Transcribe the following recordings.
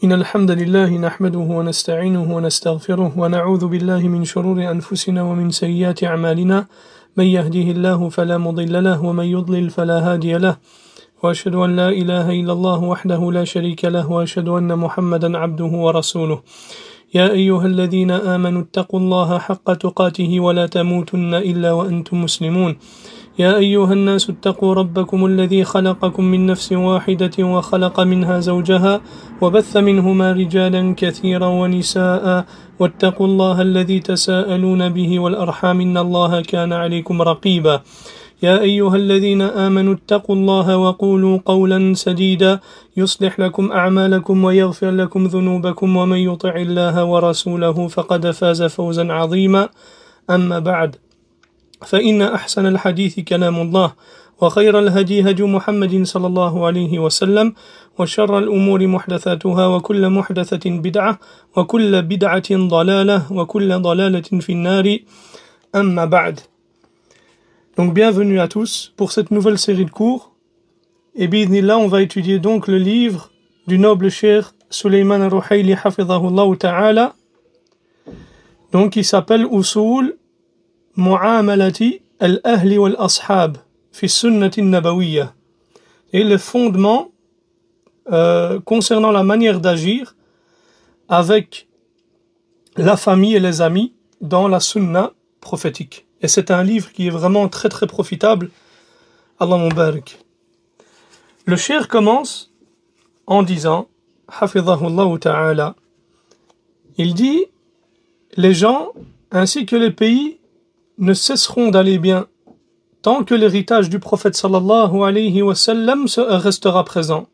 إن الحمد لله نحمده ونستعينه ونستغفره ونعوذ بالله من شرور أنفسنا ومن سيئات أعمالنا من يهده الله فلا مضل له ومن يضلل فلا هادي له وأشهد أن لا إله إلا الله وحده لا شريك له وأشهد أن محمدا عبده ورسوله يا أيها الذين آمنوا اتقوا الله حق تقاته ولا تموتن إلا وأنتم مسلمون يا أيها الناس اتقوا ربكم الذي خلقكم من نفس واحدة وخلق منها زوجها وبث منهما رجالا كثيرا ونساء واتقوا الله الذي تساءلون به والأرحام إن الله كان عليكم رقيبا يا أيها الذين آمنوا اتقوا الله وقولوا قولا سديدا يصلح لكم أعمالكم ويغفر لكم ذنوبكم ومن يطع الله ورسوله فقد فاز فوزا عظيما أما بعد فإن أحسن الحديث كلام الله وخير الهدي هدي محمد صلى الله عليه وسلم وشر الأمور محدثاتها وكل محدثة بدعة وكل بدعة ضلالة وكل ضلالة في النار أما بعد. Donc bienvenue à tous pour cette nouvelle série de cours. Et bi'idhnillah, on va étudier donc le livre du noble cheikh Sulayman al-Ruhayli hafidhahullah ta'ala, donc qui s'appelle Usul Mu'amalati al-Ahli wal-Ashab fi Sunnati Nabawiyya, et le fondement concernant la manière d'agir avec la famille et les amis dans la sunna prophétique. Et c'est un livre qui est vraiment très très profitable. Allah mubarak. Le cheikh commence en disant, hafidhahullah ta'ala, il dit, les gens ainsi que les pays ne cesseront d'aller bien tant que l'héritage du prophète sallallahu alayhi wa sallam restera présent,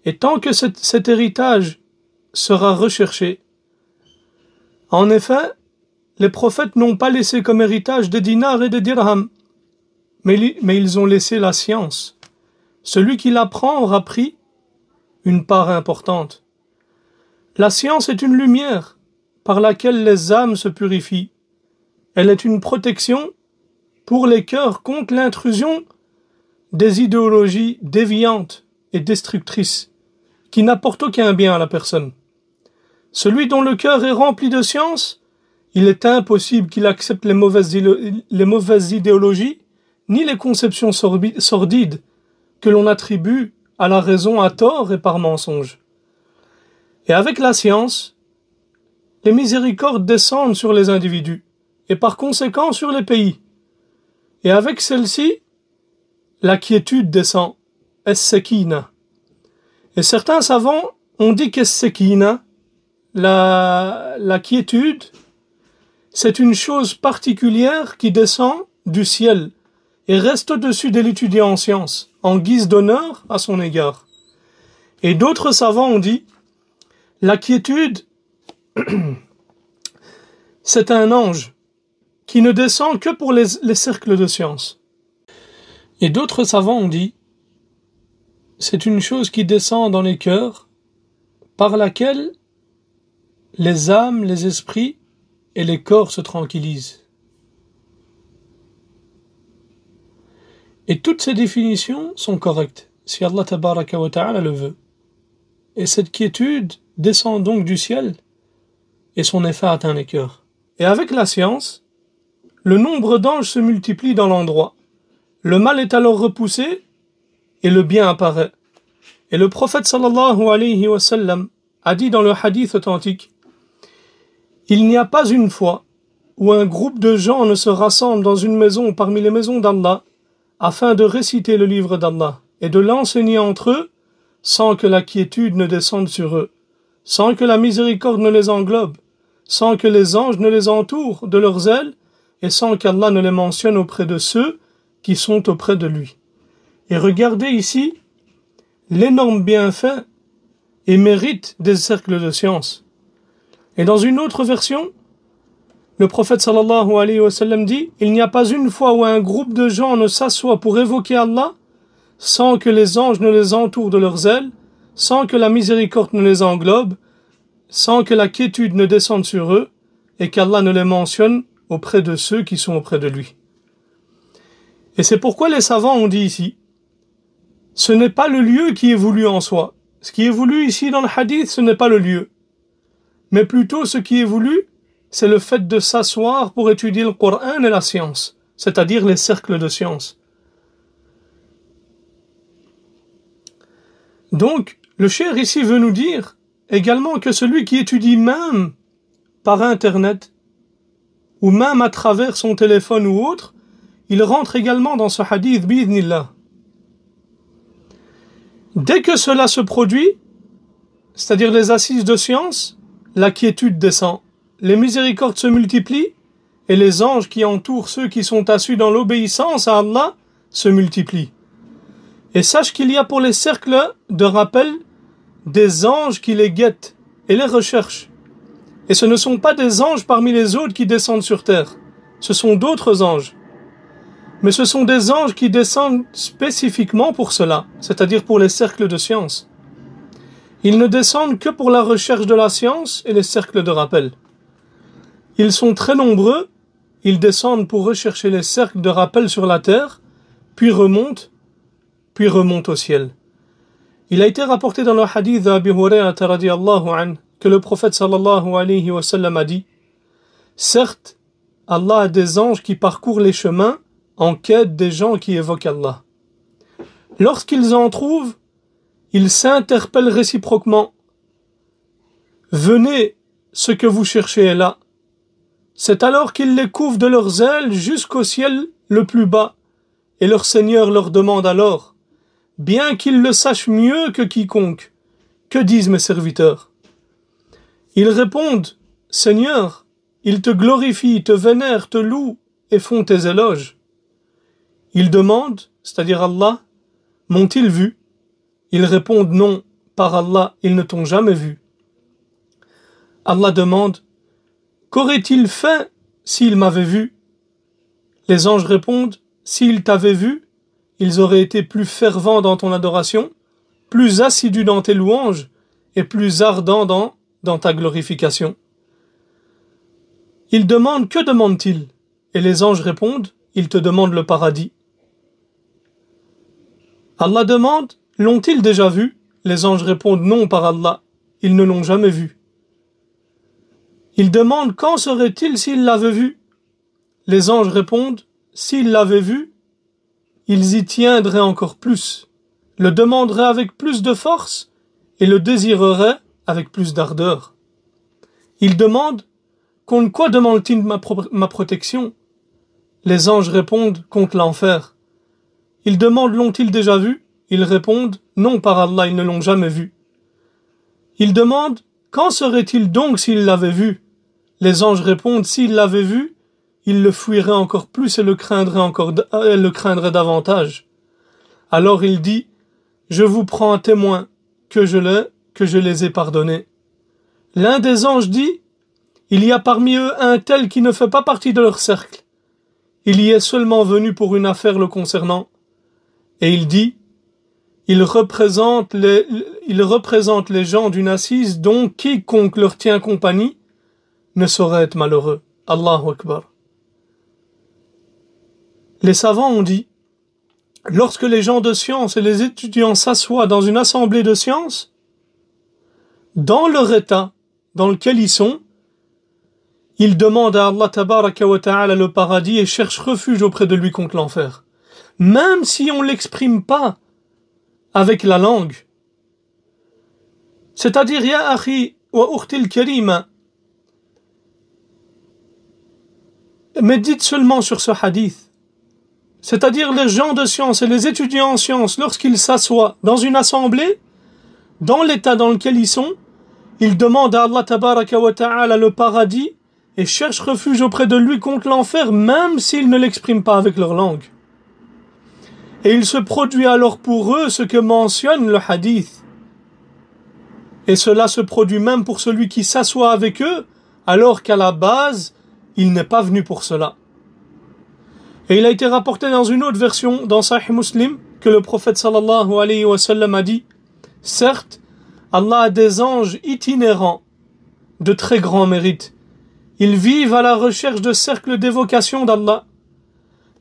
et tant que cet héritage sera recherché. En effet, les prophètes n'ont pas laissé comme héritage des dinars et des dirhams, mais ils ont laissé la science. Celui qui l'apprend aura pris une part importante. La science est une lumière par laquelle les âmes se purifient. Elle est une protection pour les cœurs contre l'intrusion des idéologies déviantes et destructrices qui n'apportent aucun bien à la personne. Celui dont le cœur est rempli de science, il est impossible qu'il accepte les mauvaises idéologies ni les conceptions sordides que l'on attribue à la raison à tort et par mensonge. Et avec la science, les miséricordes descendent sur les individus et par conséquent sur les pays. Et avec celle-ci, la quiétude descend, es-sekina. Et certains savants ont dit qu'es-sekina, la quiétude, c'est une chose particulière qui descend du ciel et reste au-dessus de l'étudiant en sciences, en guise d'honneur à son égard. Et d'autres savants ont dit, la quiétude, c'est un ange qui ne descend que pour les cercles de science. Et d'autres savants ont dit, c'est une chose qui descend dans les cœurs, par laquelle les âmes, les esprits et les corps se tranquillisent. Et toutes ces définitions sont correctes, si Allah tabaraka wa ta'ala le veut. Et cette quiétude descend donc du ciel, et son effet atteint les cœurs. Et avec la science, le nombre d'anges se multiplie dans l'endroit. Le mal est alors repoussé, et le bien apparaît. Et le prophète sallallahu alayhi wa sallam a dit dans le hadith authentique, il n'y a pas une fois où un groupe de gens ne se rassemble dans une maison parmi les maisons d'Allah afin de réciter le livre d'Allah et de l'enseigner entre eux sans que la quiétude ne descende sur eux, sans que la miséricorde ne les englobe, sans que les anges ne les entourent de leurs ailes et sans qu'Allah ne les mentionne auprès de ceux qui sont auprès de lui. Et regardez ici l'énorme bienfait et mérite des cercles de science. Et dans une autre version, le prophète sallallahu alayhi wa sallam dit, il n'y a pas une fois où un groupe de gens ne s'assoit pour évoquer Allah sans que les anges ne les entourent de leurs ailes, sans que la miséricorde ne les englobe, sans que la quiétude ne descende sur eux et qu'Allah ne les mentionne auprès de ceux qui sont auprès de lui. Et c'est pourquoi les savants ont dit ici, ce n'est pas le lieu qui est voulu en soi, ce qui est voulu ici dans le hadith, ce n'est pas le lieu. Mais plutôt ce qui est voulu, c'est le fait de s'asseoir pour étudier le Coran et la science, c'est-à-dire les cercles de science. Donc, le cheikh ici veut nous dire également que celui qui étudie même par Internet, ou même à travers son téléphone ou autre, il rentre également dans ce hadith bi'idhnillah. Dès que cela se produit, c'est-à-dire les assises de science, la quiétude descend, les miséricordes se multiplient et les anges qui entourent ceux qui sont assis dans l'obéissance à Allah se multiplient. Et sache qu'il y a pour les cercles de rappel des anges qui les guettent et les recherchent. Et ce ne sont pas des anges parmi les autres qui descendent sur terre, ce sont d'autres anges. Mais ce sont des anges qui descendent spécifiquement pour cela, c'est-à-dire pour les cercles de science. Ils ne descendent que pour la recherche de la science et les cercles de rappel. Ils sont très nombreux, ils descendent pour rechercher les cercles de rappel sur la terre, puis remontent au ciel. Il a été rapporté dans le hadith d'Abi Hurayrata radiyallahu anhu que le prophète sallallahu alayhi wa sallam a dit: certes, Allah a des anges qui parcourent les chemins en quête des gens qui évoquent Allah. Lorsqu'ils en trouvent, ils s'interpellent réciproquement. Venez, ce que vous cherchez est là. C'est alors qu'ils les couvrent de leurs ailes jusqu'au ciel le plus bas, et leur Seigneur leur demande alors: bien qu'ils le sachent mieux que quiconque, que disent mes serviteurs? Ils répondent: Seigneur, ils te glorifient, te vénèrent, te louent et font tes éloges. Ils demandent, c'est-à-dire Allah: m'ont-ils vu? Ils répondent: non, par Allah, ils ne t'ont jamais vu. Allah demande: qu'aurait-il fait s'ils m'avaient vu? Les anges répondent: s'ils t'avaient vu, ils auraient été plus fervents dans ton adoration, plus assidus dans tes louanges et plus ardents dans ta glorification. Ils demandent: que demandent-ils? Et les anges répondent: ils te demandent le paradis. Allah demande: l'ont-ils déjà vu? Les anges répondent: non, par Allah, ils ne l'ont jamais vu. Ils demandent: quand serait-il s'ils l'avaient vu? Les anges répondent: s'ils l'avaient vu, ils y tiendraient encore plus, le demanderaient avec plus de force et le désireraient avec plus d'ardeur. Ils demandent: contre quoi demande-t-il ma protection? Les anges répondent: contre l'enfer. Ils demandent: l'ont-ils déjà vu? Ils répondent: non, par Allah, ils ne l'ont jamais vu. Ils demandent: quand serait-il donc s'ils l'avaient vu? Les anges répondent: s'ils l'avaient vu, ils le fuiraient encore plus et le craindraient davantage. Alors il dit: je vous prends à témoin que je les ai pardonnés. L'un des anges dit: il y a parmi eux un tel qui ne fait pas partie de leur cercle. Il y est seulement venu pour une affaire le concernant. Et il dit: il représente les gens d'une assise dont quiconque leur tient compagnie ne saurait être malheureux. Allahu Akbar. Les savants ont dit: lorsque les gens de science et les étudiants s'assoient dans une assemblée de science, dans leur état dans lequel ils sont, ils demandent à Allah tabaraka wa ta'ala le paradis et cherchent refuge auprès de lui contre l'enfer. Même si on ne l'exprime pas avec la langue. C'est-à-dire: Ya akhi wa ukhtil karima, médite seulement sur ce hadith. C'est-à-dire les gens de science et les étudiants en sciences, lorsqu'ils s'assoient dans une assemblée, dans l'état dans lequel ils sont, ils demandent à Allah tabaraka wa ta'ala le paradis et cherchent refuge auprès de lui contre l'enfer, même s'ils ne l'expriment pas avec leur langue. Et il se produit alors pour eux ce que mentionne le hadith. Et cela se produit même pour celui qui s'assoit avec eux, alors qu'à la base, il n'est pas venu pour cela. Et il a été rapporté dans une autre version, dans Sahih Muslim, que le prophète sallallahu alayhi wa sallam a dit: certes, Allah a des anges itinérants de très grand mérite. Ils vivent à la recherche de cercles d'évocation d'Allah.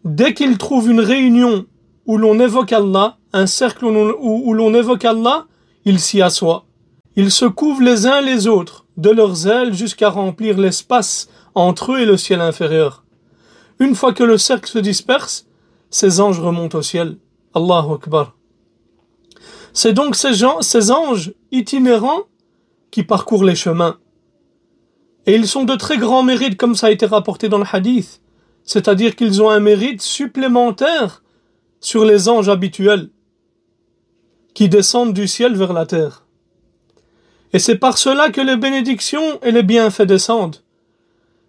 Dès qu'ils trouvent une réunion où l'on évoque Allah, un cercle où l'on évoque Allah, ils s'y assoient. Ils se couvrent les uns les autres de leurs ailes jusqu'à remplir l'espace entre eux et le ciel inférieur. Une fois que le cercle se disperse, ces anges remontent au ciel. Allahu Akbar. C'est donc ces anges itinérants qui parcourent les chemins. Et ils sont de très grands mérites, comme ça a été rapporté dans le hadith. C'est-à-dire qu'ils ont un mérite supplémentaire sur les anges habituels qui descendent du ciel vers la terre. Et c'est par cela que les bénédictions et les bienfaits descendent.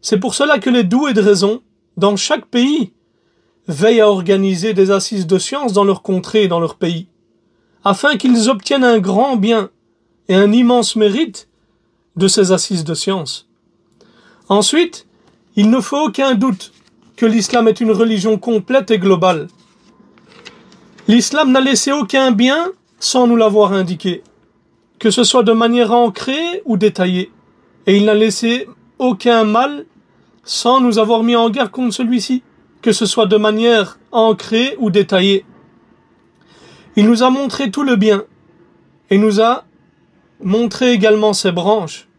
C'est pour cela que les doués de raison, dans chaque pays, veillent à organiser des assises de science dans leur contrée et dans leur pays, afin qu'ils obtiennent un grand bien et un immense mérite de ces assises de science. Ensuite, il ne faut aucun doute que l'islam est une religion complète et globale. L'islam n'a laissé aucun bien sans nous l'avoir indiqué, que ce soit de manière ancrée ou détaillée, et il n'a laissé aucun mal sans nous avoir mis en garde contre celui-ci, que ce soit de manière ancrée ou détaillée. Il nous a montré tout le bien, et nous a montré également ses branches.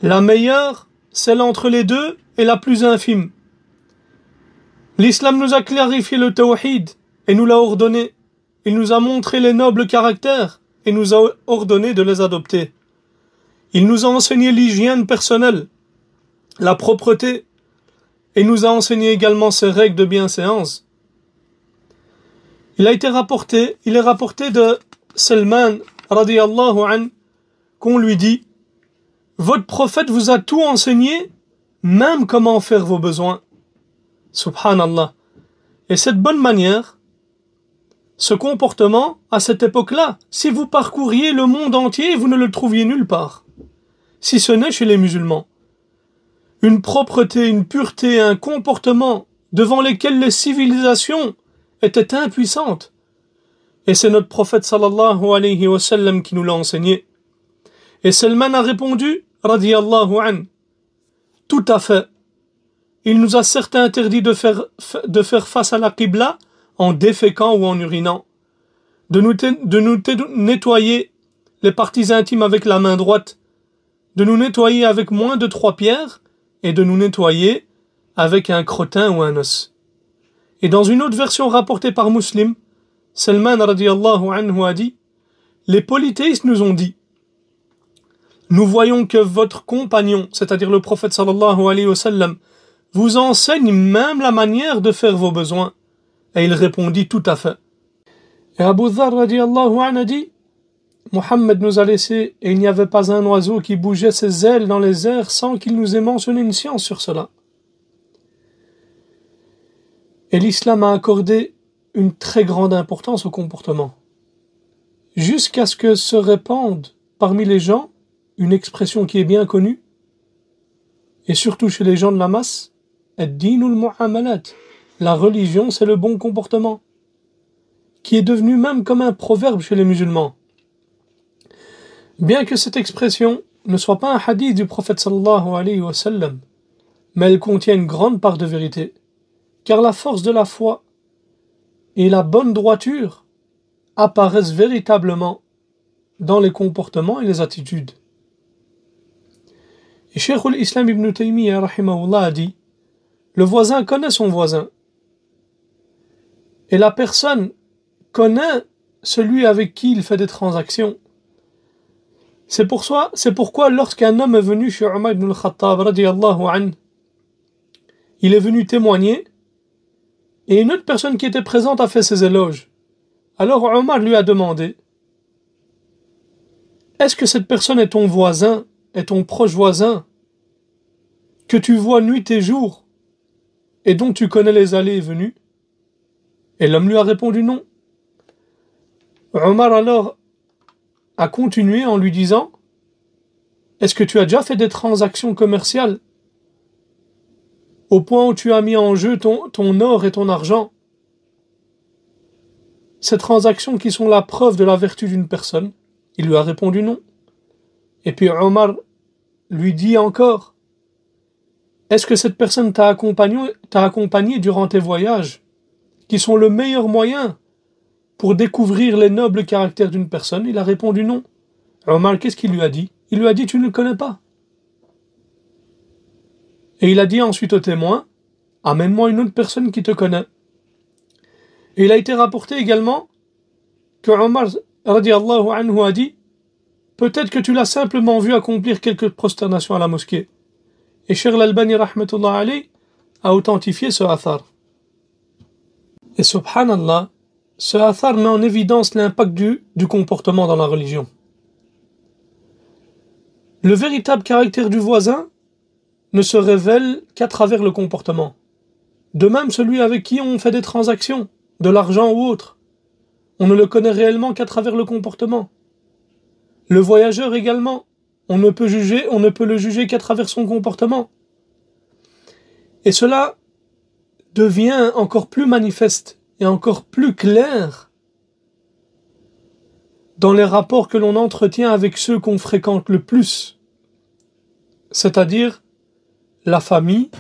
La meilleure, celle entre les deux, est la plus infime. L'islam nous a clarifié le tawhid, et nous l'a ordonné. Il nous a montré les nobles caractères, et nous a ordonné de les adopter. Il nous a enseigné l'hygiène personnelle, la propreté, et nous a enseigné également ses règles de bienséance. Il est rapporté de Salman, radiyallahu anhu, qu'on lui dit « Votre prophète vous a tout enseigné, même comment faire vos besoins. » Subhanallah. Et cette bonne manière, ce comportement, à cette époque-là, si vous parcouriez le monde entier, vous ne le trouviez nulle part, si ce n'est chez les musulmans. Une propreté, une pureté, un comportement devant lesquels les civilisations étaient impuissantes. Et c'est notre prophète sallallahu alayhi wa sallam qui nous l'a enseigné. Et Salman a répondu, radiyallahu anhu, tout à fait. Il nous a certes interdit de faire face à la qibla en déféquant ou en urinant, de nous nettoyer les parties intimes avec la main droite, de nous nettoyer avec moins de 3 pierres et de nous nettoyer avec un crottin ou un os. Et dans une autre version rapportée par Muslim, Salman radiyallahu anhu a dit « Les polythéistes nous ont dit « Nous voyons que votre compagnon, c'est-à-dire le prophète sallallahu alayhi wa sallam, vous enseigne même la manière de faire vos besoins. » Et il répondit tout à fait. Et Abu Dharr radiyallahu anhu a dit Mohammed nous a laissé et il n'y avait pas un oiseau qui bougeait ses ailes dans les airs sans qu'il nous ait mentionné une science sur cela. Et l'islam a accordé une très grande importance au comportement, jusqu'à ce que se répande parmi les gens une expression qui est bien connue, et surtout chez les gens de la masse, ad-dinul mu'amalat. La religion, c'est le bon comportement, qui est devenu même comme un proverbe chez les musulmans. Bien que cette expression ne soit pas un hadith du prophète sallallahu alayhi wa sallam, mais elle contient une grande part de vérité, car la force de la foi et la bonne droiture apparaissent véritablement dans les comportements et les attitudes. Et Cheikh al-Islam ibn Taymiyyah rahimahullah a dit « Le voisin connaît son voisin, et la personne connaît celui avec qui il fait des transactions. » C'est pourquoi lorsqu'un homme est venu chez Omar ibn al-Khattab radiyallahu anhu, il est venu témoigner, et une autre personne qui était présente a fait ses éloges. Alors Omar lui a demandé « Est-ce que cette personne est ton voisin, est ton proche voisin, que tu vois nuit et jour, et dont tu connais les allées et venues ?» Et l'homme lui a répondu non. Omar alors a continué en lui disant « Est-ce que tu as déjà fait des transactions commerciales au point où tu as mis en jeu ton or et ton argent, ces transactions qui sont la preuve de la vertu d'une personne ?» Il lui a répondu non. Et puis Omar lui dit encore « Est-ce que cette personne t'a accompagné durant tes voyages, qui sont le meilleur moyen pour découvrir les nobles caractères d'une personne? Il a répondu non. Omar, qu'est-ce qu'il lui a dit? Il lui a dit, tu ne le connais pas. Et il a dit ensuite au témoin, amène-moi une autre personne qui te connaît. Et il a été rapporté également que Omar radiallahu anhu a dit, peut-être que tu l'as simplement vu accomplir quelques prosternations à la mosquée. Et Cheikh Al-Albani rahmatullah alayh a authentifié ce athar. Et subhanallah, ce athar met en évidence l'impact du comportement dans la religion. Le véritable caractère du voisin ne se révèle qu'à travers le comportement. De même, celui avec qui on fait des transactions, de l'argent ou autre, on ne le connaît réellement qu'à travers le comportement. Le voyageur également, on ne peut le juger qu'à travers son comportement. Et cela devient encore plus manifeste et encore plus clair dans les rapports que l'on entretient avec ceux qu'on fréquente le plus, c'est-à-dire la famille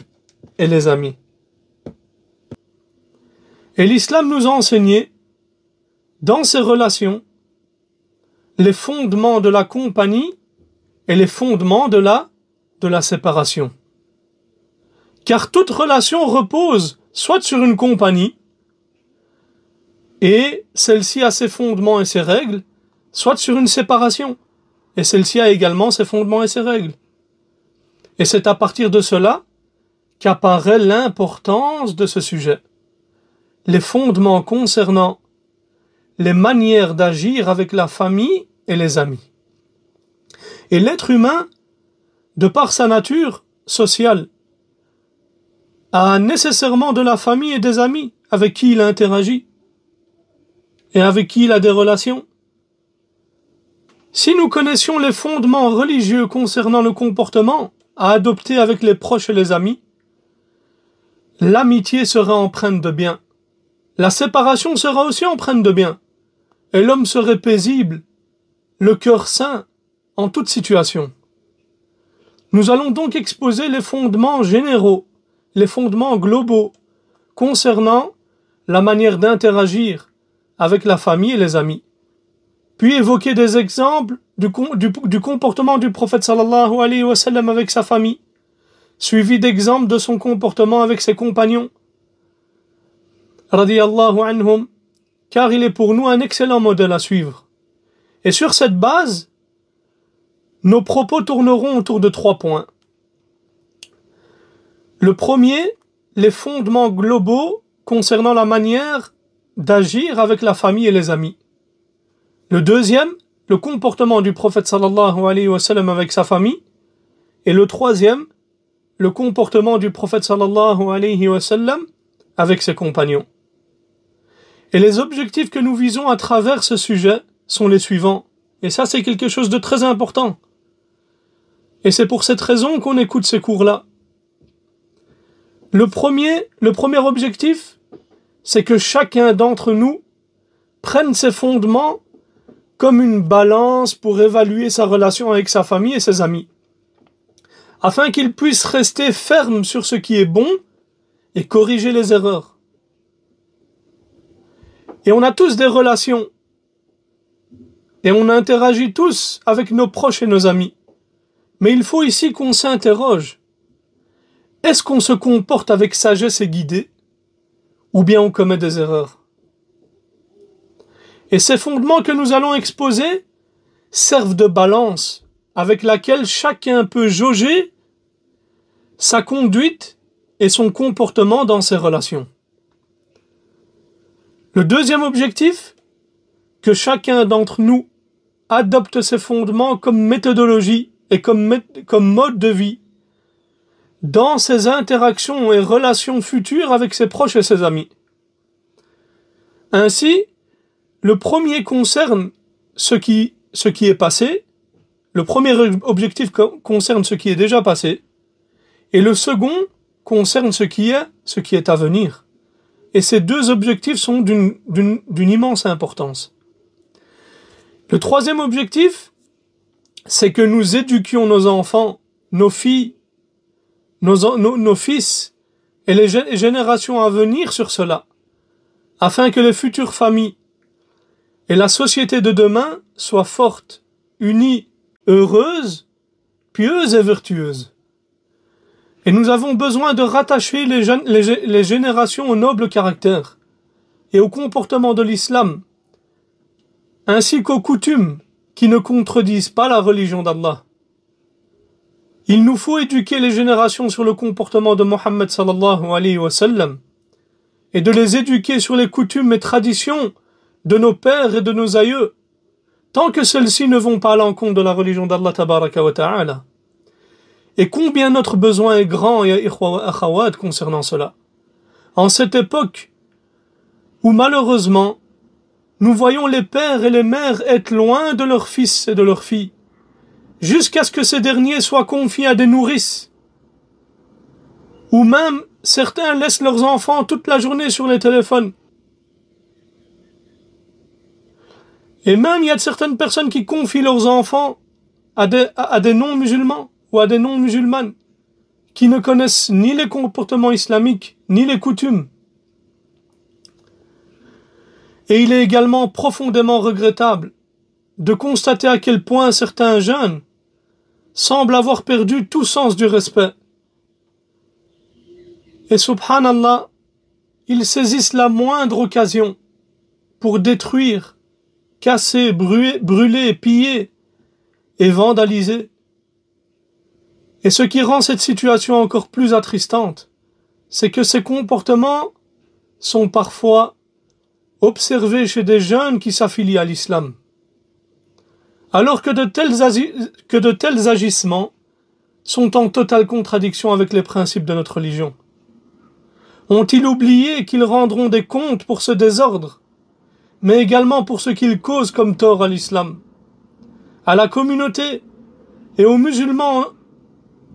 et les amis. Et l'islam nous a enseigné, dans ces relations, les fondements de la compagnie et les fondements de la séparation. Car toute relation repose soit sur une compagnie, et celle-ci a ses fondements et ses règles, soit sur une séparation, et celle-ci a également ses fondements et ses règles. Et c'est à partir de cela qu'apparaît l'importance de ce sujet. Les fondements concernant les manières d'agir avec la famille et les amis. Et l'être humain, de par sa nature sociale, a nécessairement de la famille et des amis avec qui il interagit et avec qui il a des relations. Si nous connaissions les fondements religieux concernant le comportement à adopter avec les proches et les amis, l'amitié sera empreinte de bien. La séparation sera aussi empreinte de bien. Et l'homme serait paisible, le cœur sain, en toute situation. Nous allons donc exposer les fondements généraux, les fondements globaux, concernant la manière d'interagir avec la famille et les amis. Puis évoquer des exemples du comportement du prophète sallallahu alayhi wa sallam avec sa famille, suivi d'exemples de son comportement avec ses compagnons, radiyallahu anhum, car il est pour nous un excellent modèle à suivre. Et sur cette base, nos propos tourneront autour de 3 points. Le premier, les fondements globaux concernant la manière d'agir avec la famille et les amis. Le deuxième, le comportement du prophète sallallahu alayhi wa sallam avec sa famille. Et le troisième, le comportement du prophète sallallahu alayhi wa sallam avec ses compagnons. Et les objectifs que nous visons à travers ce sujet sont les suivants. Et ça, c'est quelque chose de très important. Et c'est pour cette raison qu'on écoute ces cours-là. Le premier objectif, c'est que chacun d'entre nous prenne ses fondements comme une balance pour évaluer sa relation avec sa famille et ses amis, afin qu'il puisse rester ferme sur ce qui est bon et corriger les erreurs. Et on a tous des relations. Et on interagit tous avec nos proches et nos amis. Mais il faut ici qu'on s'interroge. Est-ce qu'on se comporte avec sagesse et guidée, ou bien on commet des erreurs? Et ces fondements que nous allons exposer servent de balance avec laquelle chacun peut jauger sa conduite et son comportement dans ses relations. Le deuxième objectif, que chacun d'entre nous adopte ces fondements comme méthodologie et comme mode de vie dans ses interactions et relations futures avec ses proches et ses amis. Ainsi, le premier concerne ce qui est passé, le premier objectif concerne ce qui est déjà passé, et le second concerne ce qui est à venir. Et ces deux objectifs sont d'une immense importance. Le troisième objectif, c'est que nous éduquions nos enfants, nos filles, nos fils et les générations à venir sur cela, afin que les futures familles et la société de demain soit forte, unie, heureuse, pieuse et vertueuse. Et nous avons besoin de rattacher les générations au noble caractère et au comportement de l'islam, ainsi qu'aux coutumes qui ne contredisent pas la religion d'Allah. Il nous faut éduquer les générations sur le comportement de Mohammed sallallahu alayhi wa sallam et de les éduquer sur les coutumes et traditions de nos pères et de nos aïeux, tant que celles-ci ne vont pas à l'encontre de la religion d'Allah tabaraka wa ta'ala. Et combien notre besoin est grand, ya ikhwa wa akhawat, concernant cela. En cette époque où malheureusement, nous voyons les pères et les mères être loin de leurs fils et de leurs filles, jusqu'à ce que ces derniers soient confiés à des nourrices, ou même certains laissent leurs enfants toute la journée sur les téléphones. Et même il y a certaines personnes qui confient leurs enfants à des non-musulmans ou à des non-musulmanes qui ne connaissent ni les comportements islamiques ni les coutumes. Et il est également profondément regrettable de constater à quel point certains jeunes semblent avoir perdu tout sens du respect. Et subhanallah, ils saisissent la moindre occasion pour détruire, casser, brûler, piller et vandaliser. Et ce qui rend cette situation encore plus attristante, c'est que ces comportements sont parfois observés chez des jeunes qui s'affilient à l'islam. Alors que de tels agissements sont en totale contradiction avec les principes de notre religion. Ont-ils oublié qu'ils rendront des comptes pour ce désordre, mais également pour ce qu'ils causent comme tort à l'islam, à la communauté et aux musulmans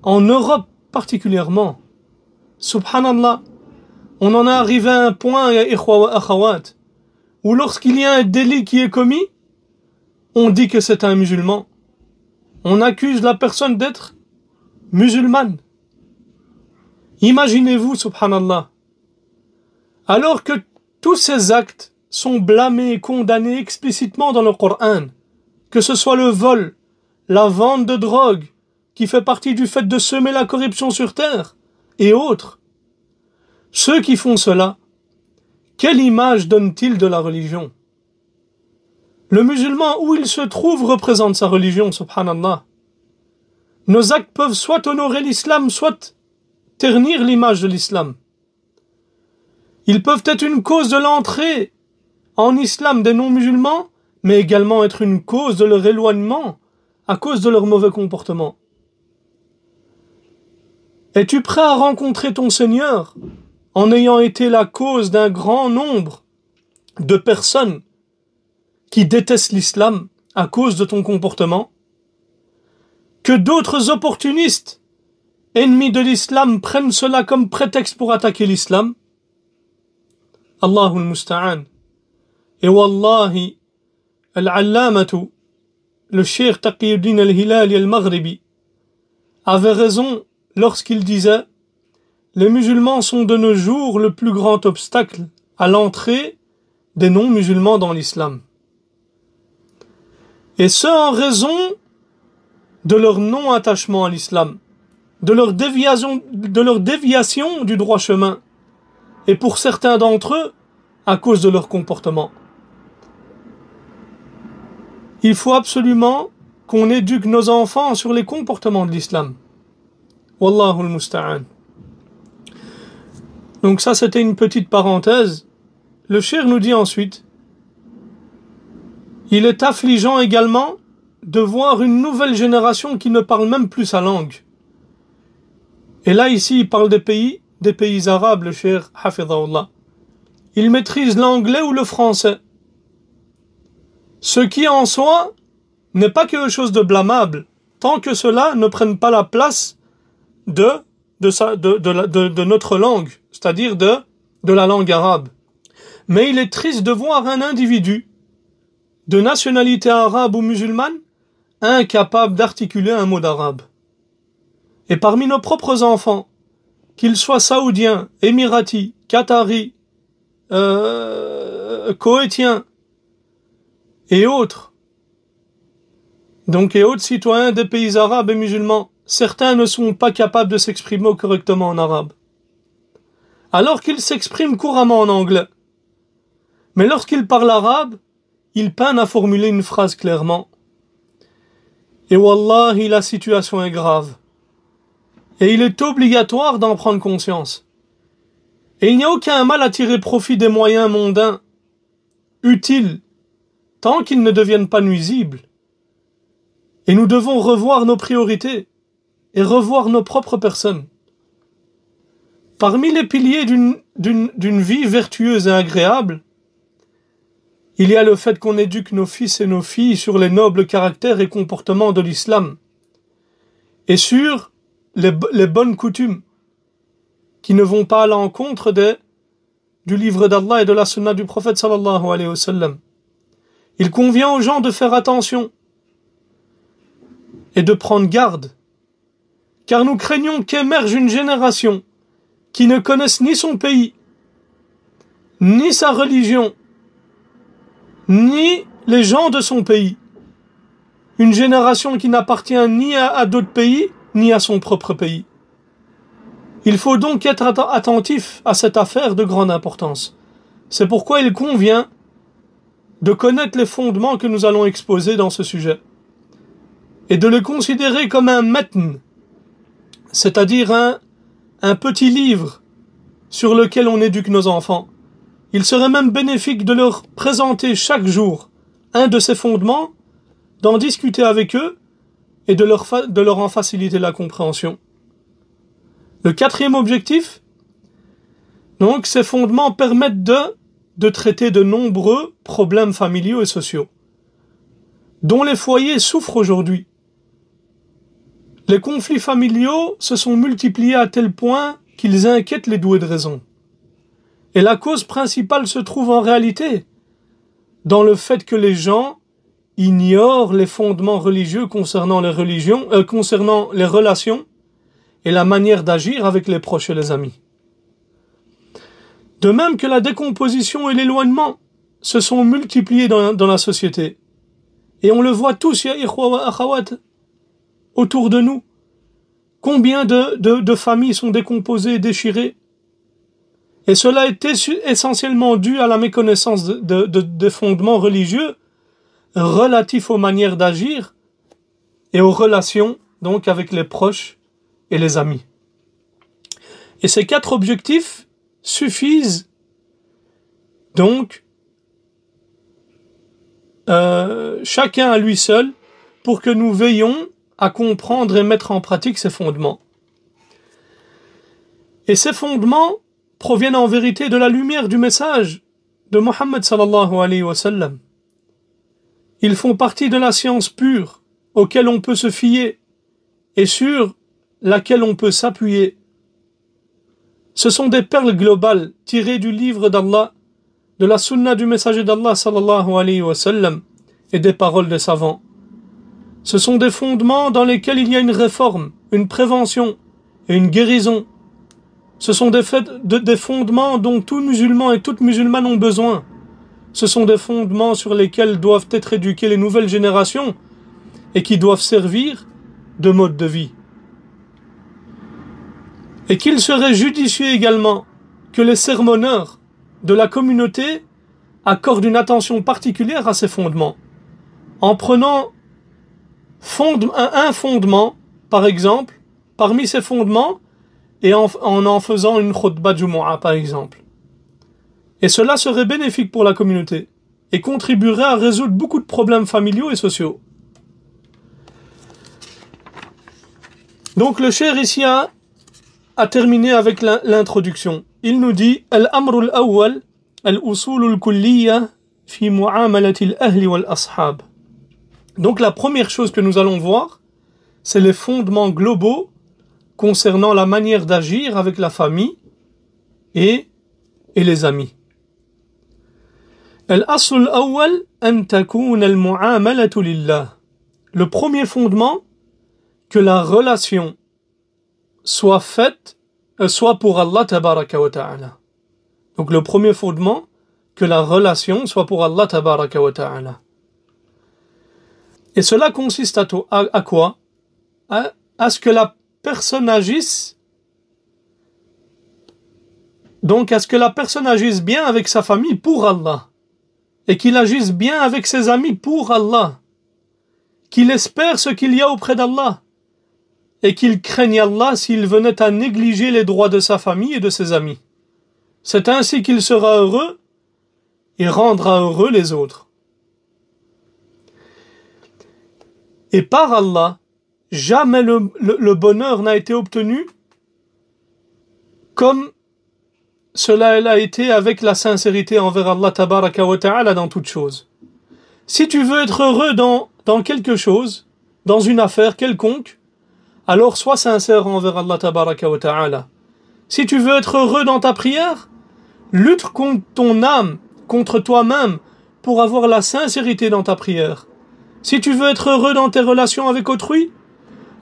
en Europe particulièrement? Subhanallah, on en est arrivé à un point, ya ikhwa wa akhawat, où lorsqu'il y a un délit qui est commis, on dit que c'est un musulman. On accuse la personne d'être musulmane. Imaginez-vous, subhanallah. Alors que tous ces actes sont blâmés et condamnés explicitement dans le Coran, que ce soit le vol, la vente de drogue, qui fait partie du fait de semer la corruption sur terre, et autres. Ceux qui font cela, quelle image donnent-ils de la religion? Le musulman, où il se trouve, représente sa religion, subhanallah. Nos actes peuvent soit honorer l'islam, soit ternir l'image de l'islam. Ils peuvent être une cause de l'entrée en islam des non-musulmans, mais également être une cause de leur éloignement à cause de leur mauvais comportement. Es-tu prêt à rencontrer ton Seigneur en ayant été la cause d'un grand nombre de personnes qui détestent l'islam à cause de ton comportement? Que d'autres opportunistes, ennemis de l'islam, prennent cela comme prétexte pour attaquer l'islam? Allahul Musta'an. Et wallahi, al-allamatu, le cheikh Taqiyuddin al-Hilali al-Maghribi, avait raison lorsqu'il disait: les musulmans sont de nos jours le plus grand obstacle à l'entrée des non-musulmans dans l'islam. Et ce en raison de leur non-attachement à l'islam, de leur déviation du droit chemin, et pour certains d'entre eux, à cause de leur comportement. Il faut absolument qu'on éduque nos enfants sur les comportements de l'islam. Wallahu al-musta'an. Donc ça, c'était une petite parenthèse. Le cheikh nous dit ensuite: il est affligeant également de voir une nouvelle génération qui ne parle même plus sa langue. Et là, ici, il parle des pays arabes, le cheikh hafidhahullah. Ils maîtrisent l'anglais ou le français. Ce qui en soi n'est pas quelque chose de blâmable, tant que cela ne prenne pas la place de notre langue, c'est-à-dire de la langue arabe. Mais il est triste de voir un individu de nationalité arabe ou musulmane incapable d'articuler un mot d'arabe. Et parmi nos propres enfants, qu'ils soient saoudiens, émiratis, qataris, koweïtiens, et autres, et autres citoyens des pays arabes et musulmans, certains ne sont pas capables de s'exprimer correctement en arabe, alors qu'ils s'expriment couramment en anglais. Mais lorsqu'ils parlent arabe, ils peinent à formuler une phrase clairement. Et wallahi, la situation est grave. Et il est obligatoire d'en prendre conscience. Et il n'y a aucun mal à tirer profit des moyens mondains, utiles, tant qu'ils ne deviennent pas nuisibles. Et nous devons revoir nos priorités et revoir nos propres personnes. Parmi les piliers d'une vie vertueuse et agréable, il y a le fait qu'on éduque nos fils et nos filles sur les nobles caractères et comportements de l'islam et sur les bonnes coutumes qui ne vont pas à l'encontre du livre d'Allah et de la sunna du prophète sallallahu alayhi wa sallam. Il convient aux gens de faire attention et de prendre garde, car nous craignons qu'émerge une génération qui ne connaisse ni son pays, ni sa religion, ni les gens de son pays. Une génération qui n'appartient ni à d'autres pays, ni à son propre pays. Il faut donc être attentif à cette affaire de grande importance. C'est pourquoi il convient de connaître les fondements que nous allons exposer dans ce sujet et de le considérer comme un matn, c'est-à-dire un petit livre sur lequel on éduque nos enfants. Il serait même bénéfique de leur présenter chaque jour un de ces fondements, d'en discuter avec eux et de leur en faciliter la compréhension. Le quatrième objectif, donc, ces fondements permettent de traiter de nombreux problèmes familiaux et sociaux, dont les foyers souffrent aujourd'hui. Les conflits familiaux se sont multipliés à tel point qu'ils inquiètent les doués de raison. Et la cause principale se trouve en réalité dans le fait que les gens ignorent les fondements religieux concernant les relations et la manière d'agir avec les proches et les amis. De même que la décomposition et l'éloignement se sont multipliés dans la société. Et on le voit tous, ya ikhwa wa akhawat, autour de nous. Combien de familles sont décomposées et déchirées? Et cela est essentiellement dû à la méconnaissance des fondements religieux relatifs aux manières d'agir et aux relations donc avec les proches et les amis. Et ces 4 objectifs suffisent donc chacun à lui seul pour que nous veillions à comprendre et mettre en pratique ces fondements. Et ces fondements proviennent en vérité de la lumière du message de Mohammed sallallahu alayhi wa sallam. Ils font partie de la science pure auquel on peut se fier et sur laquelle on peut s'appuyer. Ce sont des perles globales tirées du livre d'Allah, de la sunna du messager d'Allah sallallahu alayhi wa sallam et des paroles des savants. Ce sont des fondements dans lesquels il y a une réforme, une prévention et une guérison. Ce sont des fondements dont tout musulman et toute musulmane ont besoin. Ce sont des fondements sur lesquels doivent être éduquées les nouvelles générations et qui doivent servir de mode de vie. Et qu'il serait judicieux également que les sermonneurs de la communauté accordent une attention particulière à ces fondements, en prenant un fondement, par exemple, parmi ces fondements, et en faisant une khutbah Jumu'ah, par exemple. Et cela serait bénéfique pour la communauté et contribuerait à résoudre beaucoup de problèmes familiaux et sociaux. Donc le cheikh ici a terminé avec l'introduction. Il nous dit Al-amru al-awwal al-usul al-kulliyya fi mu'amalati al-ahli wal-ashab. Donc la première chose que nous allons voir, c'est les fondements globaux concernant la manière d'agir avec la famille et les amis. الأصل الأول أن تكون المعاملة لله. Le premier fondement, que la relation soit pour Allah tabaraka wa ta'ala. Donc le premier fondement, que la relation soit pour Allah tabaraka wa ta'ala. Et cela consiste à quoi? À ce que la personne agisse, donc à ce que la personne agisse bien avec sa famille pour Allah, et qu'il agisse bien avec ses amis pour Allah, qu'il espère ce qu'il y a auprès d'Allah, et qu'il craigne Allah s'il venait à négliger les droits de sa famille et de ses amis. C'est ainsi qu'il sera heureux et rendra heureux les autres. Et par Allah, jamais le bonheur n'a été obtenu comme cela a été avec la sincérité envers Allah tabaraka wa ta'ala dans toute chose. Si tu veux être heureux dans quelque chose, dans une affaire quelconque, alors sois sincère envers Allah tabaraka wa ta'ala. Si tu veux être heureux dans ta prière, lutte contre ton âme, contre toi-même, pour avoir la sincérité dans ta prière. Si tu veux être heureux dans tes relations avec autrui,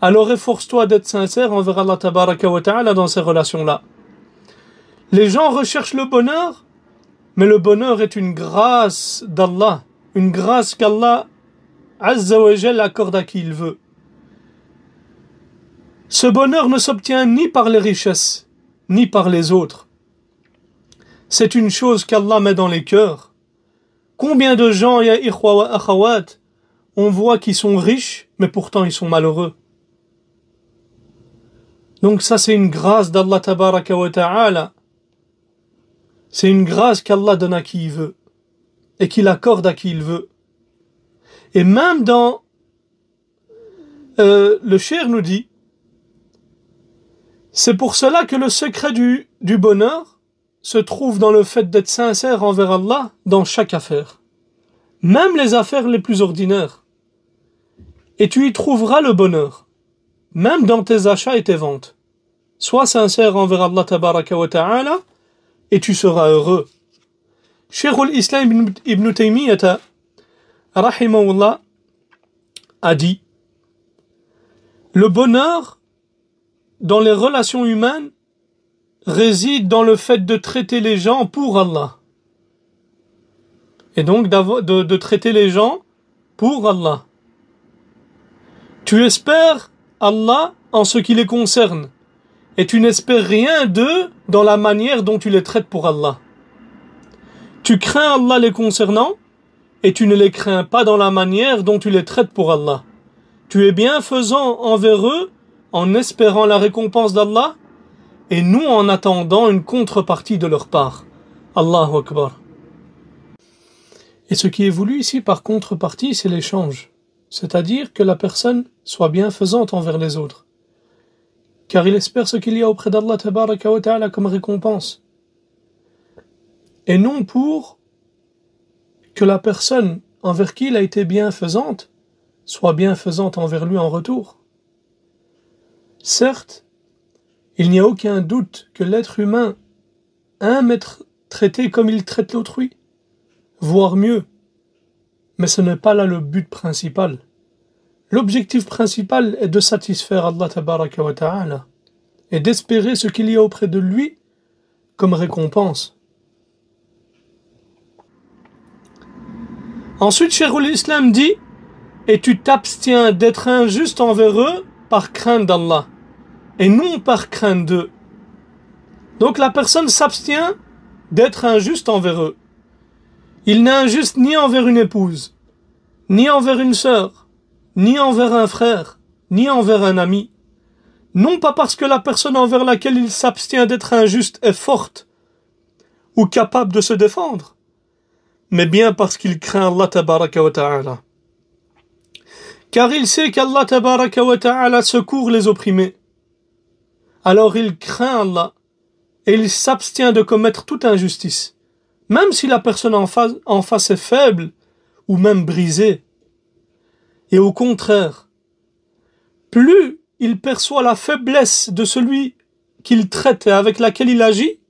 alors efforce-toi d'être sincère envers Allah tabaraka wa ta'ala dans ces relations-là. Les gens recherchent le bonheur, mais le bonheur est une grâce d'Allah, une grâce qu'Allah Azza wa Jal accorde à qui il veut. Ce bonheur ne s'obtient ni par les richesses, ni par les autres. C'est une chose qu'Allah met dans les cœurs. Combien de gens, ya ikhwa wa akhawat, on voit qu'ils sont riches, mais pourtant ils sont malheureux. Donc ça c'est une grâce d'Allah tabaraka wa ta'ala. C'est une grâce qu'Allah donne à qui il veut, et qu'il accorde à qui il veut. Et même dans le Cheikh nous dit, c'est pour cela que le secret du bonheur se trouve dans le fait d'être sincère envers Allah dans chaque affaire. Même les affaires les plus ordinaires. Et tu y trouveras le bonheur. Même dans tes achats et tes ventes. Sois sincère envers Allah tabaraka wa ta'ala et tu seras heureux. Cheikh al-Islam ibn Taymiyyah rahimahullah a dit, le bonheur dans les relations humaines réside dans le fait de traiter les gens pour Allah. Et donc de traiter les gens pour Allah. Tu espères Allah en ce qui les concerne. Et tu n'espères rien d'eux dans la manière dont tu les traites pour Allah. Tu crains Allah les concernant et tu ne les crains pas dans la manière dont tu les traites pour Allah. Tu es bienfaisant envers eux en espérant la récompense d'Allah et nous en attendant une contrepartie de leur part. Allahu Akbar. Et ce qui est voulu ici par contrepartie, c'est l'échange. C'est-à-dire que la personne soit bienfaisante envers les autres. Car il espère ce qu'il y a auprès d'Allah tabaraka wa ta'ala comme récompense. Et non pour que la personne envers qui il a été bienfaisante soit bienfaisante envers lui en retour. Certes, il n'y a aucun doute que l'être humain aime être traité comme il traite l'autrui, voire mieux. Mais ce n'est pas là le but principal. L'objectif principal est de satisfaire Allah tabaraka wa ta'ala et d'espérer ce qu'il y a auprès de lui comme récompense. Ensuite, Cheikh al-Islam dit, et tu t'abstiens d'être injuste envers eux par crainte d'Allah et non par crainte d'eux. Donc la personne s'abstient d'être injuste envers eux. Il n'est injuste ni envers une épouse, ni envers une sœur, ni envers un frère, ni envers un ami. Non pas parce que la personne envers laquelle il s'abstient d'être injuste est forte ou capable de se défendre, mais bien parce qu'il craint Allah tabaraka wa ta'ala. Car il sait qu'Allah tabaraka wa ta'ala secourt les opprimés. Alors il craint Allah et il s'abstient de commettre toute injustice, même si la personne en face est faible ou même brisée. Et au contraire, plus il perçoit la faiblesse de celui qu'il traite et avec laquelle il agit,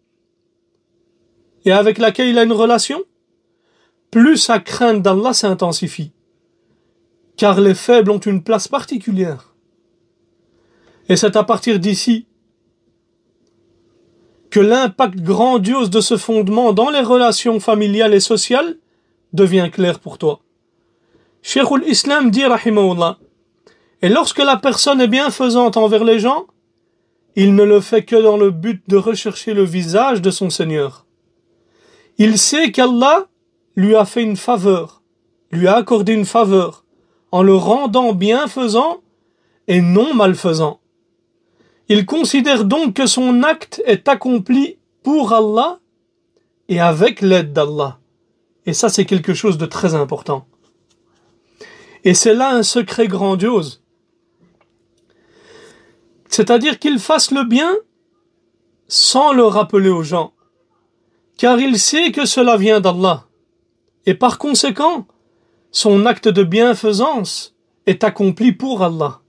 et avec laquelle il a une relation, plus sa crainte d'Allah s'intensifie. Car les faibles ont une place particulière. Et c'est à partir d'ici que l'impact grandiose de ce fondement dans les relations familiales et sociales devient clair pour toi. Cheikh l'Islam dit, rahimahullah, et lorsque la personne est bienfaisante envers les gens, il ne le fait que dans le but de rechercher le visage de son Seigneur. Il sait qu'Allah lui a fait une faveur, lui a accordé une faveur, en le rendant bienfaisant et non malfaisant. Il considère donc que son acte est accompli pour Allah et avec l'aide d'Allah. Et ça, c'est quelque chose de très important. Et c'est là un secret grandiose. C'est-à-dire qu'il fasse le bien sans le rappeler aux gens, car il sait que cela vient d'Allah. Et par conséquent, son acte de bienfaisance est accompli pour Allah.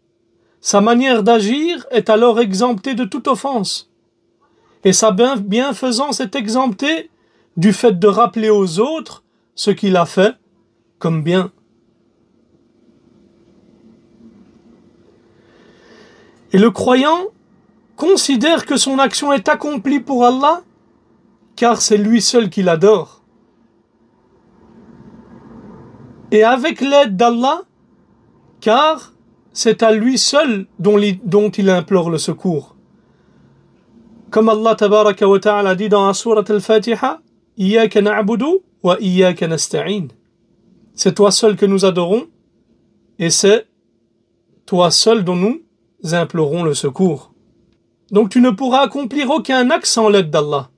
Sa manière d'agir est alors exemptée de toute offense. Et sa bienfaisance est exemptée du fait de rappeler aux autres ce qu'il a fait comme bien. Et le croyant considère que son action est accomplie pour Allah, car c'est lui seul qui l'adore. Et avec l'aide d'Allah, car c'est à lui seul dont il implore le secours. Comme Allah tabaraka wa ta'ala dit dans la sourate Al-Fatiha, « Iyaka na'budu wa iyaka nasta'in » C'est toi seul que nous adorons, et c'est toi seul dont nous implorons le secours. Donc tu ne pourras accomplir aucun acte sans l'aide d'Allah,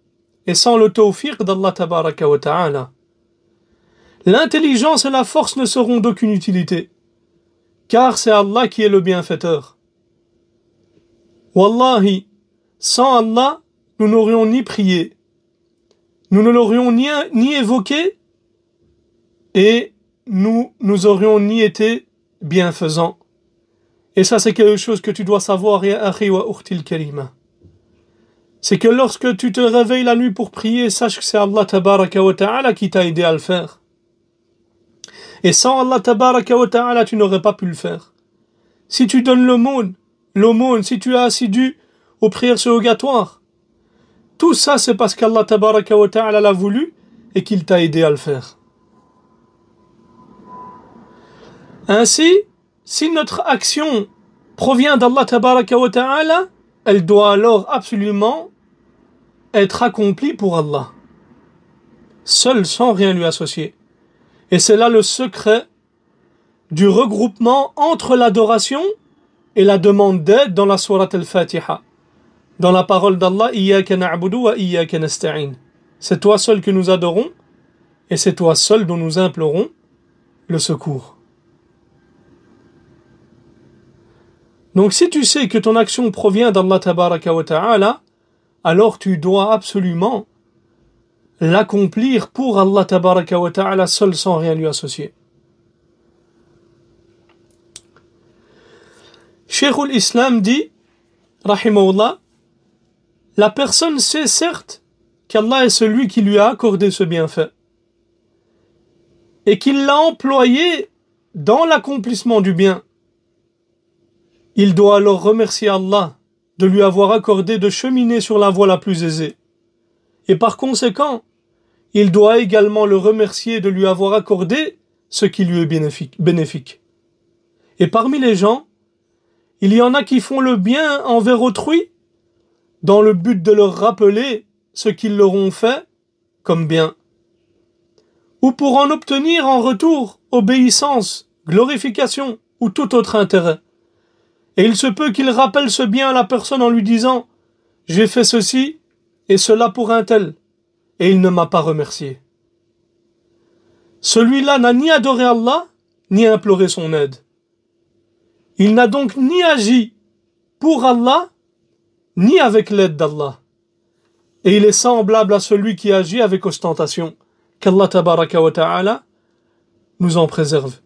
et sans le tawfiq d'Allah tabaraka wa ta'ala. L'intelligence et la force ne seront d'aucune utilité, car c'est Allah qui est le bienfaiteur. Wallahi, sans Allah, nous n'aurions ni prié, nous ne l'aurions ni évoqué, et nous aurions ni été bienfaisants. Et ça, c'est quelque chose que tu dois savoir, ya akhi wa ukhtil karima. C'est que lorsque tu te réveilles la nuit pour prier, sache que c'est Allah tabaraka wa ta'ala qui t'a aidé à le faire. Et sans Allah tabaraka wa ta'ala, tu n'aurais pas pu le faire. Si tu donnes l'aumône, si tu es assidu aux prières surrogatoires, tout ça, c'est parce qu'Allah tabaraka wa ta'ala l'a voulu et qu'il t'a aidé à le faire. Ainsi, si notre action provient d'Allah tabaraka wa ta'ala, elle doit alors absolument être accomplie pour Allah, seul, sans rien lui associer. Et c'est là le secret du regroupement entre l'adoration et la demande d'aide dans la sourate Al-Fatiha, dans la parole d'Allah, Iyaka na'budu wa iyaka nasta'in. C'est toi seul que nous adorons et c'est toi seul dont nous implorons le secours. Donc si tu sais que ton action provient d'Allah tabaraka wa ta'ala, alors tu dois absolument l'accomplir pour Allah tabaraka wa ta'ala seul, sans rien lui associer. Cheikh l'Islam dit, rahimahullah, la personne sait certes qu'Allah est celui qui lui a accordé ce bienfait et qu'il l'a employé dans l'accomplissement du bien. Il doit alors remercier Allah de lui avoir accordé de cheminer sur la voie la plus aisée. Et par conséquent, il doit également le remercier de lui avoir accordé ce qui lui est bénéfique. Et parmi les gens, il y en a qui font le bien envers autrui dans le but de leur rappeler ce qu'ils leur ont fait comme bien, ou pour en obtenir en retour obéissance, glorification ou tout autre intérêt. Et il se peut qu'il rappelle ce bien à la personne en lui disant « J'ai fait ceci et cela pour un tel, et il ne m'a pas remercié. » Celui-là n'a ni adoré Allah, ni imploré son aide. Il n'a donc ni agi pour Allah, ni avec l'aide d'Allah. Et il est semblable à celui qui agit avec ostentation. Qu'Allah tabaraka wa ta'ala nous en préserve.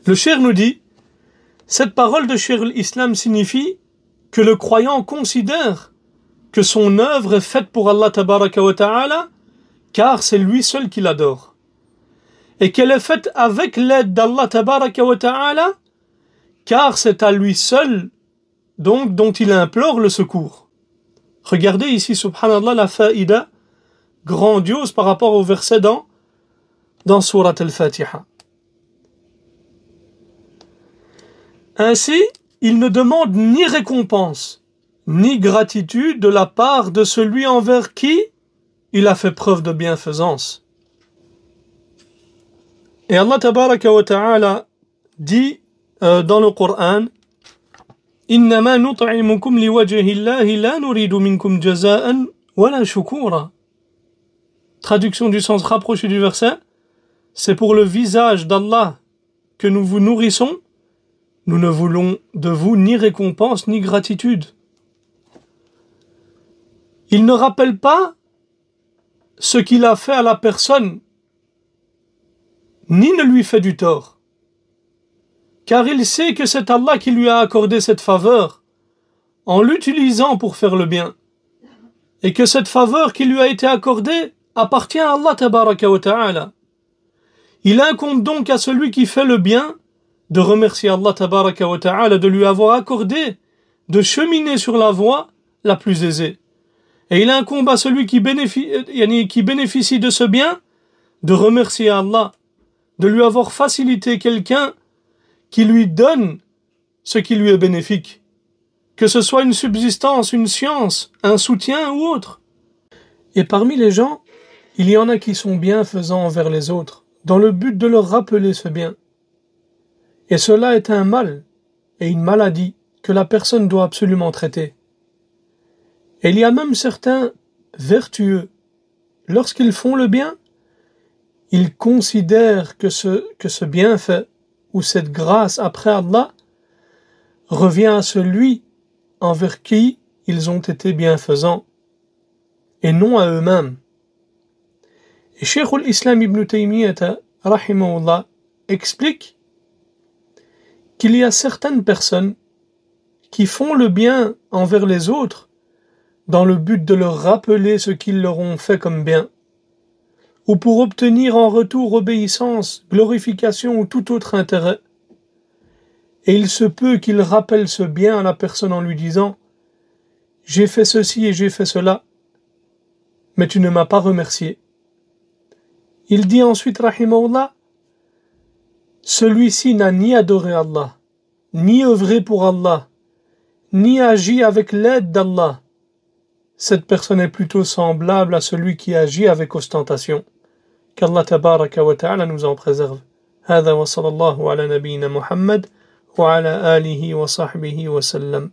Le cheikh nous dit, cette parole de Cheikh l'Islam signifie que le croyant considère que son œuvre est faite pour Allah tabaraka wa ta'ala, car c'est lui seul qui l'adore. Et qu'elle est faite avec l'aide d'Allah tabaraka wa ta'ala, car c'est à lui seul donc dont il implore le secours. Regardez ici, subhanallah, la faïda grandiose par rapport au verset dans Surat Al-Fatiha. Ainsi, il ne demande ni récompense, ni gratitude de la part de celui envers qui il a fait preuve de bienfaisance. Et Allah tabaraka wa ta'ala dit dans le Coran: Innama nut'imukum liwajhi Allahi la nuridu minkum jaza'an wala shukura. Traduction du sens rapproché du verset: c'est pour le visage d'Allah que nous vous nourrissons, nous ne voulons de vous ni récompense ni gratitude. Il ne rappelle pas ce qu'il a fait à la personne, ni ne lui fait du tort, car il sait que c'est Allah qui lui a accordé cette faveur en l'utilisant pour faire le bien, et que cette faveur qui lui a été accordée appartient à Allah tabaraka wa ta'ala. Il incombe donc à celui qui fait le bien de remercier Allah tabaraka wa ta'ala de lui avoir accordé de cheminer sur la voie la plus aisée. Et il incombe à celui qui bénéficie de ce bien de remercier Allah, de lui avoir facilité quelqu'un qui lui donne ce qui lui est bénéfique, que ce soit une subsistance, une science, un soutien ou autre. Et parmi les gens, il y en a qui sont bienfaisants envers les autres, dans le but de leur rappeler ce bien. Et cela est un mal et une maladie que la personne doit absolument traiter. Et il y a même certains vertueux, lorsqu'ils font le bien, ils considèrent que ce bienfait ou cette grâce après Allah revient à celui envers qui ils ont été bienfaisants et non à eux-mêmes. Et Cheikh al-Islam Ibn Taymiyyah rahimahullah explique qu'il y a certaines personnes qui font le bien envers les autres dans le but de leur rappeler ce qu'ils leur ont fait comme bien, ou pour obtenir en retour obéissance, glorification ou tout autre intérêt. Et il se peut qu'ils rappellent ce bien à la personne en lui disant: j'ai fait ceci et j'ai fait cela, mais tu ne m'as pas remercié. Il dit ensuite, rahimahullah, celui-ci n'a ni adoré Allah, ni œuvré pour Allah, ni agi avec l'aide d'Allah. Cette personne est plutôt semblable à celui qui agit avec ostentation. Qu'Allah tabaraka wa ta'ala nous en préserve. هذا وصلى الله على نبينا محمد وعلى آله وصحبه وسلم.